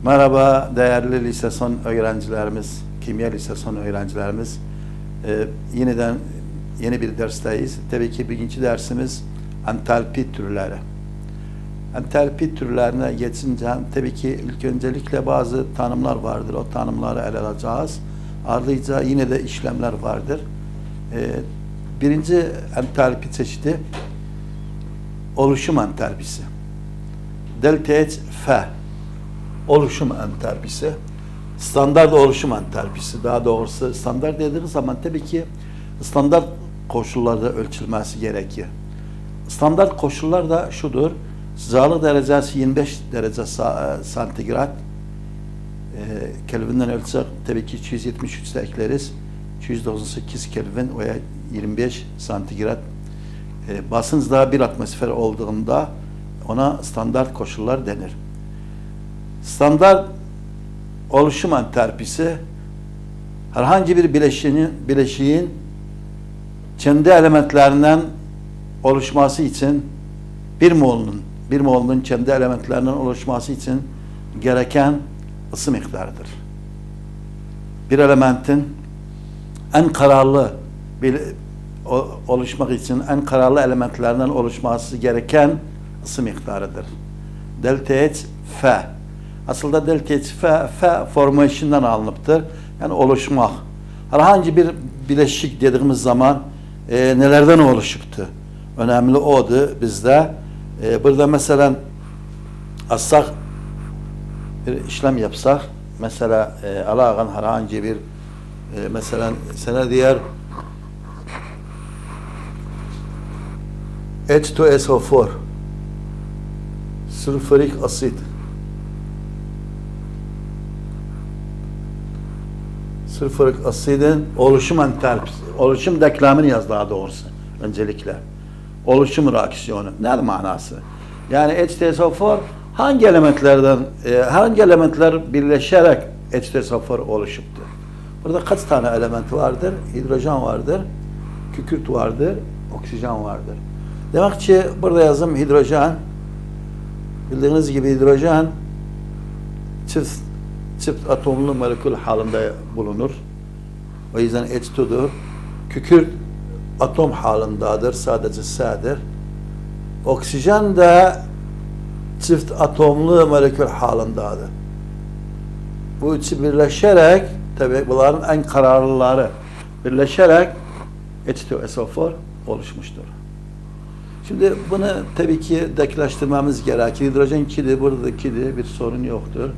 Merhaba değerli lise son öğrencilerimiz, kimya lise son öğrencilerimiz. Yeniden yeni bir dersteyiz. Tabii ki birinci dersimiz entalpi türleri. Entalpi türlerine geçince tabii ki ilk öncelikle bazı tanımlar vardır. O tanımları ele alacağız. Ardınca yine de işlemler vardır. Birinci entalpi çeşidi oluşum entalpisi. Delta H F oluşum entalpisi. Standart oluşum entalpisi. Daha doğrusu standart dediğiniz zaman tabii ki standart koşullarda ölçülmesi gerekir. Standart koşullar da şudur. Sıcaklık derecesi 25 derece santigrat. Kelvinden ölçsek tabii ki 273 de ekleriz. 298 Kelvin veya 25 santigrat. Basınç daha 1 atmosfer olduğunda ona standart koşullar denir. Standart oluşum entalpisi herhangi bir bileşiğin kendi elementlerinden oluşması için bir molunun kendi elementlerinden oluşması için gereken ısı miktarıdır. Bir elementin en kararlı oluşmak için en kararlı elementlerinden oluşması gereken ısı miktarıdır. Delta H F. Aslında delta H F formation'dan alınıptır. Yani oluşmak. Herhangi bir bileşik dediğimiz zaman nelerden oluşuptu? Önemli oydu bizde. Burada mesela assak bir işlem yapsak, mesela alağın herhangi bir mesela sana diğer H2SO4 sülfürik asit sülfürik asidin oluşum entalpisi, oluşum denklemini yaz daha doğrusu öncelikle. Oluşum reaksiyonu. Ne manası? Yani H2SO4 hangi elementler birleşerek H2SO4 oluşuptur? Burada kaç tane element vardır? Hidrojen vardır, kükürt vardır, oksijen vardır. Demek ki burada yazım hidrojen. Bildiğiniz gibi hidrojen çift atomlu molekül halinde bulunur. O yüzden H2'dur. Kükürt atom halindedir. Sadece S'dir. Oksijen de çift atomlu molekül halindedir. Bu üçü birleşerek, tabi bunların en kararlıları birleşerek H2SO4 oluşmuştur. Şimdi bunu tabii ki denkleştirmemiz gerekir. Hidrojen 2'dir, burada 2'dir, bir sorun yoktur.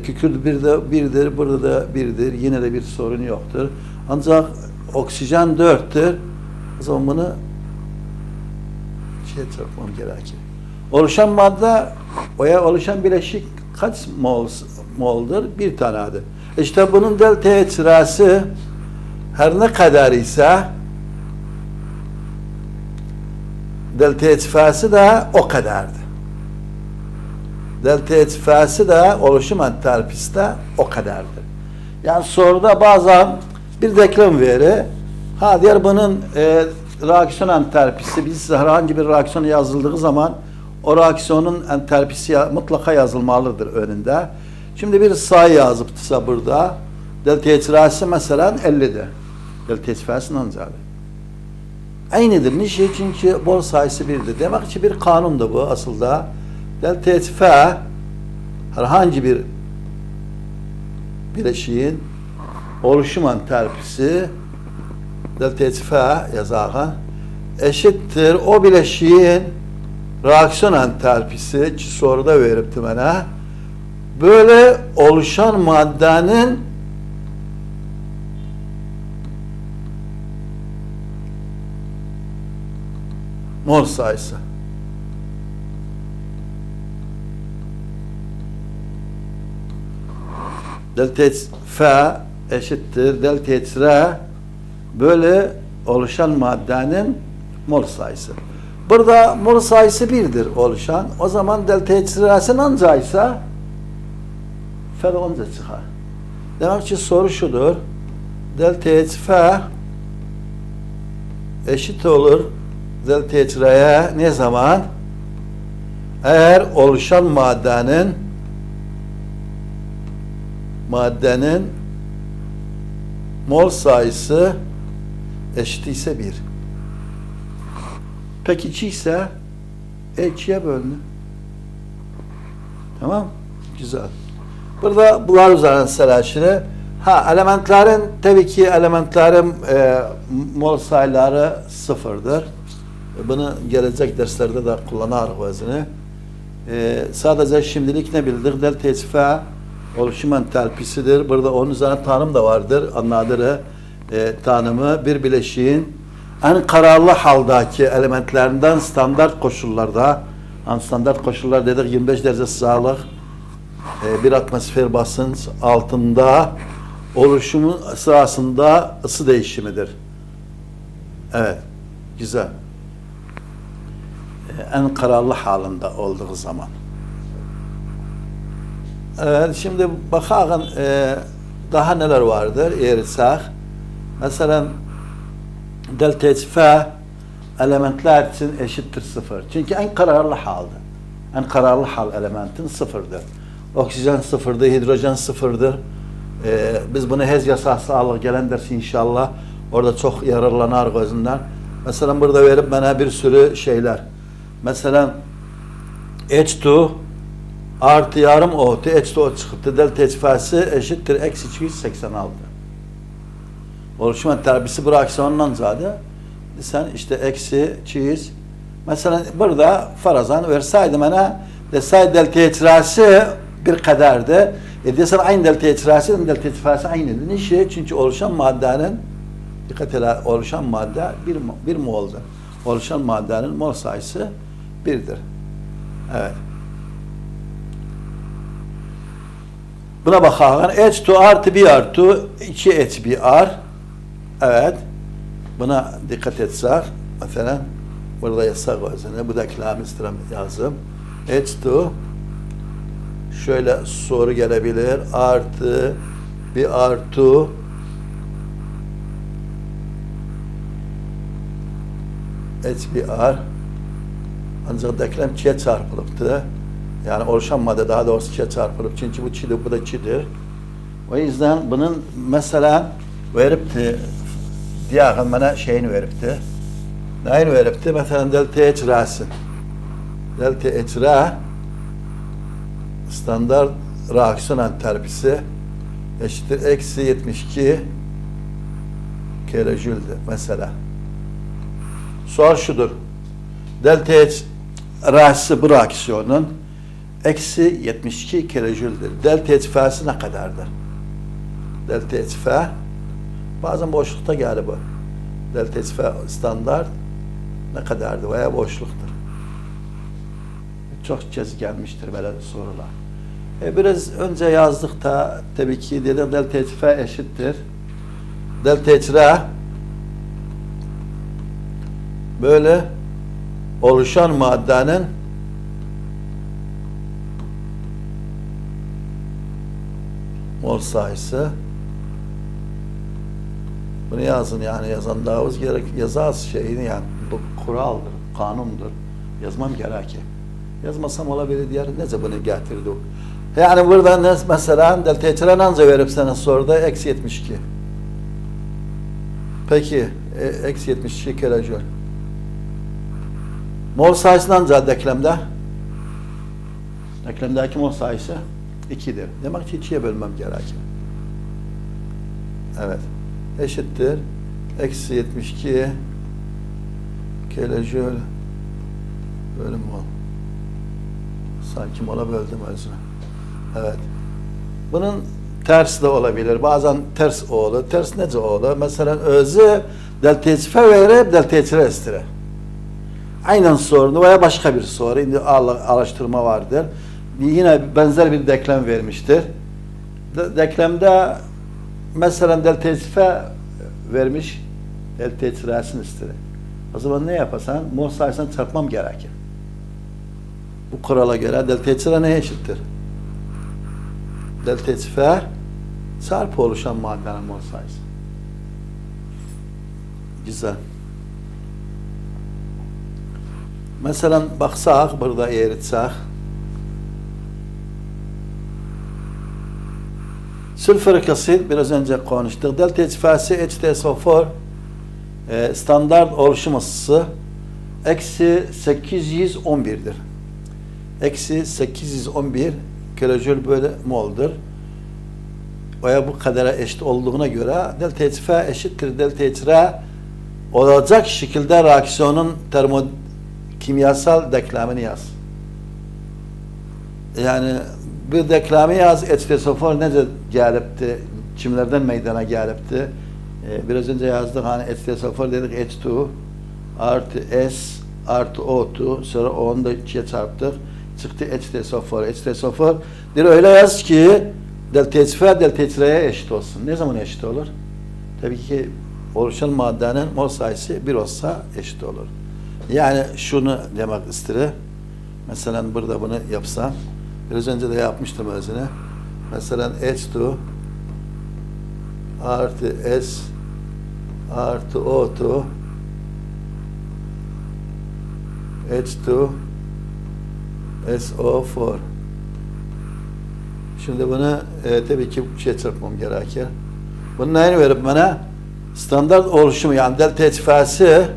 Kükürt birdir, burada da birdir, yine de bir sorun yoktur. Ancak oksijen 4'tür. O zaman bunu çarpmam gerekir. Oluşan madde veya oluşan bileşik kaç moldur? Bir tanedir. İşte bunun delta H sırası her ne kadar ise delta H F'si de o kadardır. Delta H F'si de oluşum entalpisi de o kadardır. Yani soruda bazen bir denklem verir. Diğer bunun reaksiyon entalpisi, biz herhangi bir reaksiyon yazıldığı zaman o reaksiyonun entalpisi mutlaka yazılmalıdır önünde. Şimdi bir sayı yazıptıysa burada delta H sırası mesela 50'dir. Delta H F'si nancadır. Aynıdır. Niçin? Çünkü bol sayısı birdir. Demek ki bir kanundur bu aslında. Delta H F herhangi bir bileşiğin oluşum entalpisi delta H F yazağı eşittir o bileşiğin reaksiyon entalpisi ki soruda veripti bana. Böyle oluşan maddenin mol sayısı. Delta H F eşittir delta H R böyle oluşan maddenin mol sayısı. Burada mol sayısı birdir oluşan. O zaman delta H R'si nancaysa F de onca çıkar. Demek ki soru şudur. Delta H F eşit olur delta H R'ye ne zaman? Eğer oluşan maddenin mol sayısı eşit ise 1. Peki 2 ise 2'ye bölünür. Tamam? Güzel. Burada bunlar üzerine selaşını. Elementlerin tabii ki elementlerin mol sayıları sıfırdır. Bunu gelecek derslerde de kullanarız özünü. Sadece şimdilik ne bildik? Delta H F oluşum entalpisidir. Burada onun üzerine tanım da vardır. Anladırı tanımı bir bileşiğin en kararlı haldaki elementlerinden standart koşullarda, standart koşullar dedik 25 derece sıcaklık, 1 atmosfer basınç altında oluşumun sırasında ısı değişimidir. Evet, güzel. En kararlı halinde olduğu zaman. Evet, şimdi bakalım daha neler vardır eğersek. Mesela delta H F elementler için eşittir 0. Çünkü en kararlı halde. En kararlı hal elementin sıfırdır. Oksijen sıfırdır, hidrojen sıfırdır. Biz bunu Hez yasası alıp gelen dersi inşallah orada çok yararlanar gözünden. Mesela burada verip bana bir sürü şeyler. Mesela H2 artı yarım O, H2O çıktı. Delta H F'si eşittir eksi 286. Oluşum entalpisi bıraksa ondan zaten. Sen işte eksi 200. Mesela burada farazan versaydım bana desaydı delta H R'si bir kadardı. Desen aynı delta H R'si delta H F'si aynıdır. Niçin? Çünkü oluşan maddenin dikkat edin, oluşan madde bir mol'dur. Oluşan maddenin mol sayısı 1'dir. Evet. Buna bakalım. H2 artı 1 artı 2 HBr. Evet. Buna dikkat etsek. Mesela burada yasak özüne. Bu da kilometre yazım. H2 şöyle soru gelebilir. Artı 1 artı HBr ancak denklem 2'ye çarpılıptı. Yani oluşan madde daha doğrusu 2'ye çarpılıp. Çünkü bu 2'dir, bu da 2'dir. O yüzden bunun mesela veripti diğer bana şeyini veripti. Neyini veripti? Mesela delta H R'si. Delta H R standart reaksiyon entalpisi eşittir eksi 72 kilojüldür mesela. Soru şudur. Delta H R'si bu reaksiyonun eksi 72 kilojüldür. Delta H F'si ne kadardır? Delta H F bazen boşlukta geldi bu. Delta H F standart ne kadardır veya boşluktur. Çok kez gelmiştir böyle sorular. Biraz önce yazdık da tabii ki dedik delta H F eşittir. Delta H R böyle oluşan maddenin mol sayısı. Bunu yazın yani yazan daha az gerek yazaz şeyini yani bu kuraldır, kanundur. Yazmam gerekir. Yazmasam olabilir diğer nece bunu getirdi. Yani burada mesela delta H'den anca verip sana soruda eksi 72. Peki eksi 72 kilojül. Mol sayısından anca denklemde. Denklemdeki mol sayısı 2'dir. Demek ki 2'ye bölmem gerekir. Evet. Eşittir. Eksi 72 kilojül bölüm mol. Sanki mola böldüm özünü. Evet. Bunun ters de olabilir. Bazen ters olur. Ters nece olur? Mesela özü delta H verip delta H restire. Aynen sorunu veya başka bir soru. Şimdi araştırma vardır. Yine benzer bir denklem vermiştir. Denklemde mesela delta H vermiş, delta H resini istedi. O zaman ne yaparsan? Mol sayısını çarpmam gerekir. Bu kurala göre delta H ne eşittir? delta H F çarpı oluşan maddenin mol sayısı. Güzel. Mesela baksak, burada eğritsek, sülfürik asit biraz önce konuştuk. Delta H F'si H2SO4 standart oluşum ısısı eksi 811'dir. Eksi 811 kilojül bölü mol'dur. Veya bu kadara eşit olduğuna göre delta H F eşittir delta H R olacak şekilde reaksiyonun termokimyasal denklemini yaz. Yani bir denklemi yaz, H2SO4 nece gelipti, kimlerden meydana gelipti. Biraz önce yazdık, hani H2SO4 dedik, H2 artı S artı O2, sonra onu da 2'ye çarptık, çıktı H2SO4. H2SO4 öyle yaz ki delta H F delta H R'ye eşit olsun. Ne zaman eşit olur? Tabii ki oluşan maddenin mol sayısı 1 olsa eşit olur. Yani şunu demek istedim. Mesela burada bunu yapsam, biraz önce de yapmıştım özüne. Mesela H2 artı S artı O2 H2 SO4. Şimdi bunu tabii ki şey çarpmam gerekir. Bunun neyini verip bana? Standart oluşumu, yani delta H F'si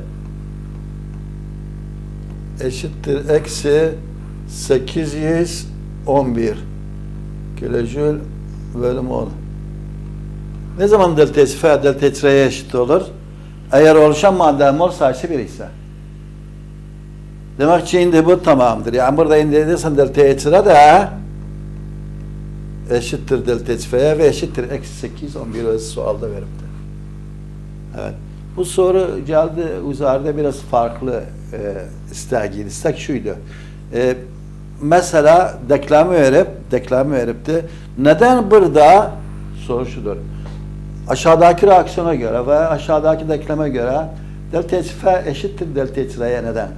eşittir eksi 811 kilojül bölü mol. Ne zaman delta H F delta H R'ye eşit olur? Eğer oluşan maddenin mol sayısı 1 ise. Demek ki şimdi bu tamamdır. Yani burada indirdirsen delta H R de eşittir delta H F'ye ve eşittir eksi 811 özü sualda veripti. Evet. Bu soru geldi üzerinde biraz farklı istek. İstek şuydu. Mesela denklemi veripti. Neden burada soru şudur. Aşağıdaki reaksiyona göre ve aşağıdaki denkleme göre delta H F eşittir delta H R'ye neden?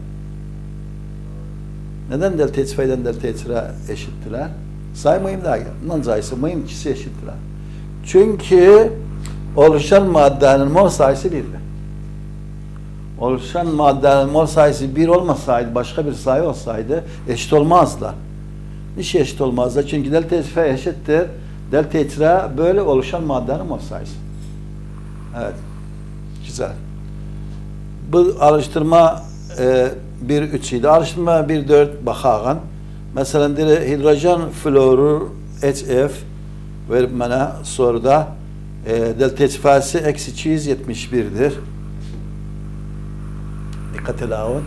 Neden delta H F'den delta H R eşittiler? Sayı mühim değil. Bundan sayısı mühim, ikisi eşittiler. Çünkü oluşan maddenin mol sayısı 1'dir. Oluşan maddenin mol sayısı 1 olmasaydı, başka bir sayı olsaydı eşit olmazlar. Niçin eşit olmazlar? Çünkü delta H F eşittir delta H R böyle oluşan maddenin mol sayısı. Evet. Güzel. Bu alıştırma 1.3 idi. Alıştırma 1.4 bakalım. Mesela hidrojen florür HF verip bana soruda delta H F'si eksi 271'dir. Dikkat edin.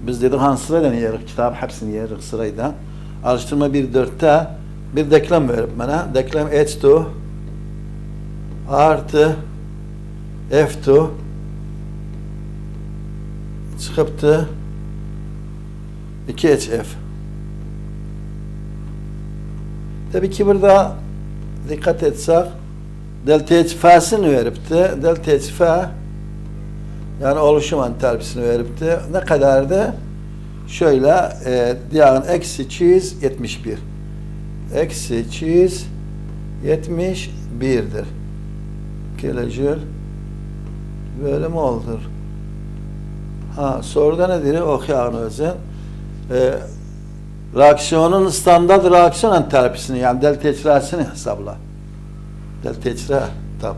Biz dedik hangi sırayla yerik? Kitap hepsini yerik sırayla. Alıştırma 1.4'te bir denklem verip bana. Denklem H2 artı F2 çıkıptı 2HF. Tabii ki burada dikkat etsek delta H F'sini veripti. Delta H F yani oluşum entalpisini veripti. Ne kadardı? Şöyle diğer eksi 271. Eksi 271'dir. Kilojül bölü mol'dur. Ha, soruda nedir? Okuyalım özen. Reaksiyonun standart reaksiyon entalpisini, yani delta H R'sini hesapla. Delta H R tab.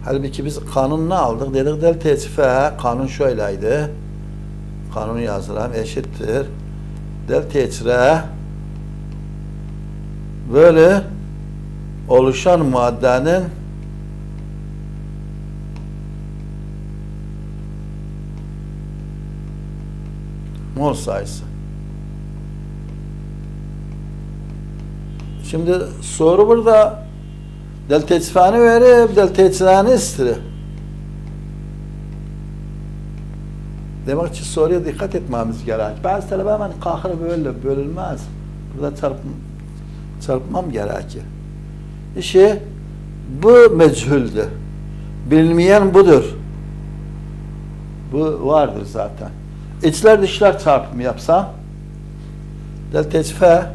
Halbuki biz kanunu aldık. Dedik delta H F kanun şöyleydi. Kanunu yazılan eşittir delta H R böyle oluşan maddenin mol sayısı. Şimdi soru burada delta H F'ni verip delta H R'ni istiyor. Demek ki soruya dikkat etmemiz gerek. Bazı talebe hemen kahır böyle bölünmez. Burada çarpmam gerekir. İşte bu meçhuldür. Bilmeyen budur. Bu vardır zaten. İçler dışlar çarpımı yapsam delta H F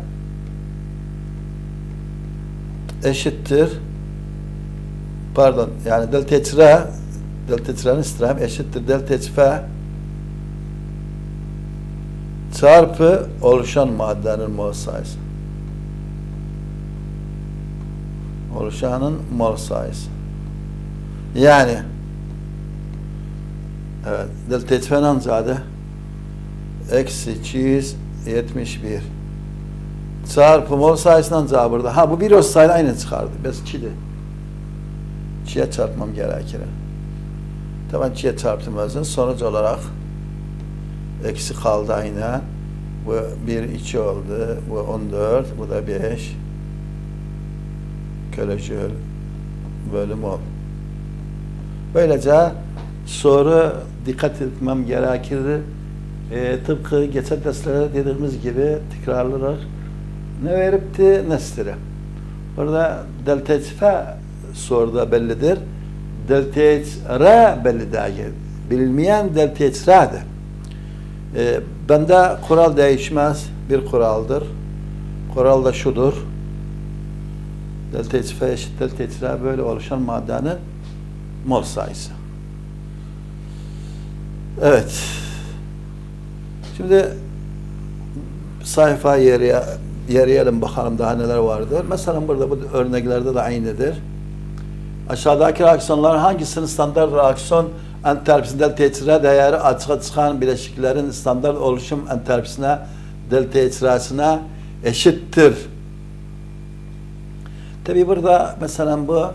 eşittir, pardon, yani delta x-ra, delta x-ra'nın istirham eşittir delta x-f çarpı oluşan maddenin mol sayısı. Oluşanın mol sayısı. Yani evet, delta x-f nancadı eksi 271 çarpı mol sayısından cevabı burada. Ha, bu bir olsaydı aynı çıkardı. Biz 2'di. 2'ye çarpmam gerekir. Tamam, 2'ye çarptım özün. Sonuç olarak eksi kaldı aynı. Bu 1, 2 oldu. Bu 14. Bu da 5. Kilojül bölü mol. Böylece soru dikkat etmem gerekir. Tıpkı geçen derslerde dediğimiz gibi tekrarlarak ne veripti, ne istedi. Burada delta x-f soruda bellidir. Delta x-r belli değil. Bilinmeyen delta x-r'dir. Bende kural değişmez. Bir kuraldır. Kural da şudur. Delta x-f eşit delta x-r böyle oluşan maddenin mol sayısı. Evet. Şimdi sayfa yeriyelim bakalım daha neler vardır. Mesela burada bu örneklerde de aynıdır. Aşağıdaki reaksiyonların hangisinin standart reaksiyon entalpisi delta x-r değeri açığa çıkan bileşiklerin standart oluşum entalpisine delta x-r'sine eşittir? Tabi burada mesela bu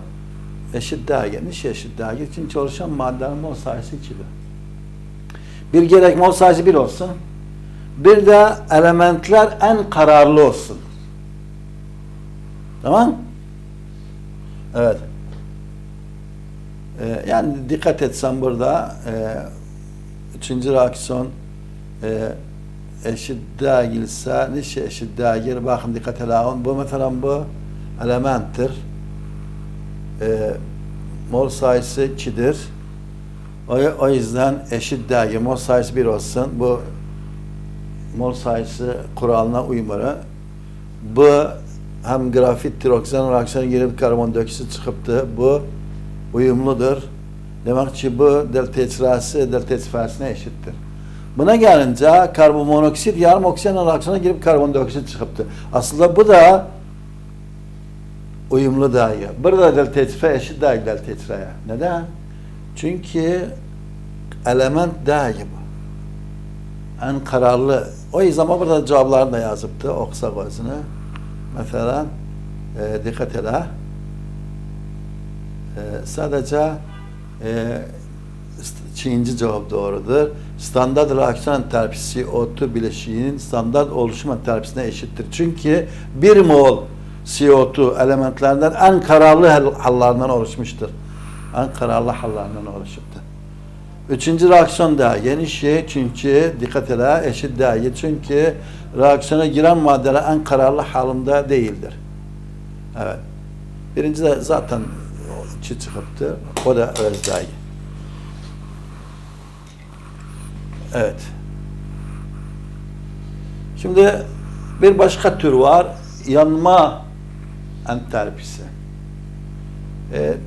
eşit değer. Niçin eşit değer? Çünkü oluşan maddenin mol sayısı 2'dir. Bir gerek mol sayısı 1 olsun. Bir de elementler en kararlı olsun. Tamam? Evet. Yani dikkat etsem burada üçüncü reaksiyon eşit değilse niçin eşit değil? Bakın dikkat edin. Bu mesela bu elementtir. Mol sayısı 2'dir. O yüzden eşit değil. Mol sayısı 1 olsun. Bu mol sayısı kuralına uymalı. Bu hem grafittir, oksijen reaksiyona girip karbondioksit çıkıptı. Bu uyumludur. Demek ki bu delta x-r'si delta x-f'sine eşittir. Buna gelince karbonmonoksit yarım oksijen reaksiyona girip karbondioksit çıkıptı. Aslında bu da uyumlu değil. Burada delta x-f eşit değil delta x-r'ye. Neden? Çünkü element değil bu. En kararlı. O yüzden burada cevaplarını da yazıptı. Oksa gözünü. Mesela dikkat edin. Sadece ikinci cevap doğrudur. Standart reaksiyon entalpisi CO2 bileşiğinin standart oluşum entalpisine eşittir. Çünkü 1 mol CO2 elementlerden en kararlı hallarından oluşmuştur. En kararlı hallarından oluşmuştur. Üçüncü reaksiyon da yeni şey, çünkü dikkat edin, eşit değil. Çünkü reaksiyona giren maddeler en kararlı halinde değildir. Evet. Birinci de zaten çıkıptı. O da öz değil. Evet. Şimdi bir başka tür var. Yanma entalpisi.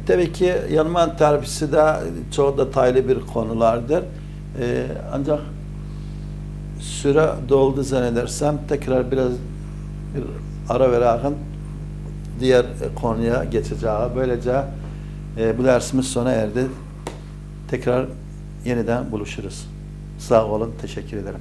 Tabii ki yanma entalpisi de çok detaylı bir konulardır. Ancak süre doldu zannedersem tekrar biraz bir ara verelim. Diğer konuya geçeceğiz. Böylece bu dersimiz sona erdi. Tekrar yeniden buluşuruz. Sağ olun, teşekkür ederim.